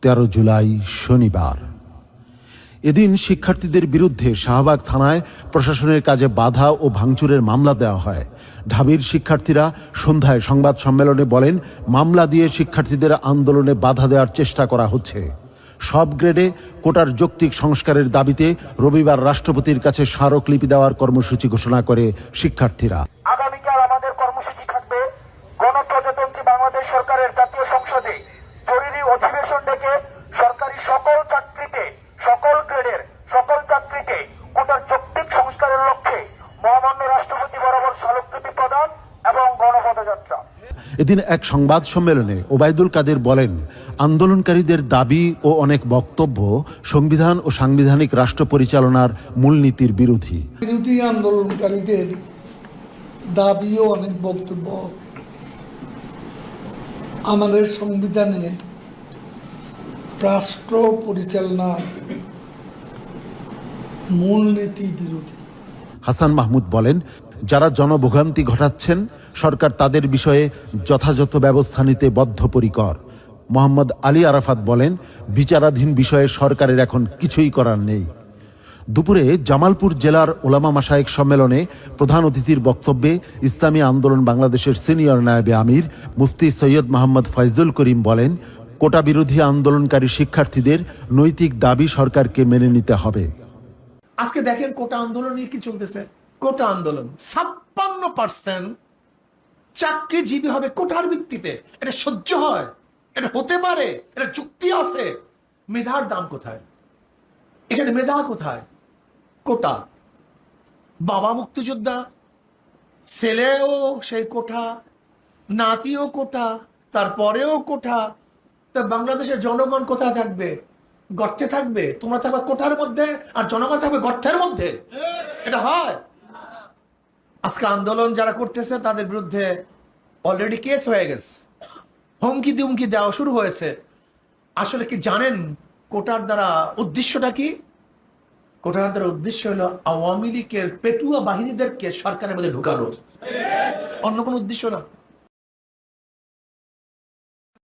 13 জুলাই শনিবার। এদিন শিক্ষার্থীদের বিরুদ্ধে শাহবাগ থানায় প্রশাসনের কাজে বাধা ও ভাঙচুরের মামলা দেওয়া হয়। ঢাবির শিক্ষার্থীরা সন্ধ্যায় সংবাদ সম্মেলনে বলেন, মামলা দিয়ে শিক্ষার্থীদের আন্দোলনে বাধা দেওয়ার চেষ্টা করা হচ্ছে। সব গ্রেডে কোটার যৌক্তিক সংস্কারের দাবিতে রবিবার রাষ্ট্রপতির কাছে স্মারকলিপি দেওয়ার কর্মসূচি ঘোষণা করে শিক্ষার্থীরা। আগামীকাল আমাদের কর্মসূচি থাকবে গণপ্রজাতন্ত্রী বাংলাদেশ সরকারের জাতীয় সংসদে জরুরি অধিবেশন ডেকে সরকারি সকল চাকরিতে, সকল গ্রেডের সকল চাকরিতে কোটার যৌক্তিক সংস্কারের লক্ষ্যে মহামান্য রাষ্ট্রপতি বরাবর স্মারকলিপি প্রদান এবং গণপদযাত্রা। এদিন এক সংবাদ সম্মেলনে ওবায়দুল কাদের বলেন, আন্দোলনকারীদের দাবি ও অনেক বক্তব্য সংবিধান ও সাংবিধানিক রাষ্ট্র পরিচালনার মূলনীতির বিরোধী। বিরোধী আন্দোলনকারীদের দাবি ও অনেক বক্তব্য আমাদের সংবিধানের রাষ্ট্র পরিচালনার মূলনীতি বিরোধী। হাসান মাহমুদ বলেন, যারা জনভোগান্তি ঘটাচ্ছেন সরকার তাদের বিষয়ে যথাযথ ব্যবস্থা নিতে বদ্ধপরিকর। মোহাম্মদ আলী আরাফাত বলেন, বিচারাধীন বিষয়ে সরকারের এখন কিছুই করার নেই। দুপুরে জামালপুর জেলার ওলামা মাশায়েখ সম্মেলনে প্রধান অতিথির বক্তব্যে ইসলামী আন্দোলন বাংলাদেশের সিনিয়র নায়েবে আমির মুফতি সৈয়দ মোহাম্মদ ফয়জুল করিম বলেন, কোটা বিরোধী আন্দোলনকারী শিক্ষার্থীদের নৈতিক দাবি সরকারকে মেনে নিতে হবে। আজকে দেখেন কোটা আন্দোলন নিয়ে কি চলতেছে। কোটা আন্দোলন 56% চাকরিজীবী হবে কোটার ভিত্তিতে। এটা সহ্য হয়? এটা হতে পারে? এটা চুক্তি আছে? মেধার দাম কোথায়? এখানে মেধা কোথায়? কোটা। বাবা মুক্তিযোদ্ধা, ছেলেও সেই কোঠা, নাতিও কোঠা, তারপরেও কোঠা। তা বাংলাদেশের জনগণ কোথায় থাকবে? গর্তে থাকবে। তোমরা থাকবে কোঠার মধ্যে আর জনগণ থাকবে গর্তের মধ্যে। এটা হয়? আজকে আন্দোলন যারা করতেছে তাদের বিরুদ্ধে অলরেডি কেস হয়ে গেছে, হুমকি দুমকি দেওয়া শুরু হয়েছে। আসলে কি জানেন কোটার দ্বারা উদ্দেশ্যটা কি? কোটার দ্বারা উদ্দেশ্য হলো আওয়ামী লীগের পেটুয়া বাহিনীদেরকে সরকারের মধ্যে ঢুকানো, অন্য কোনো উদ্দেশ্য না।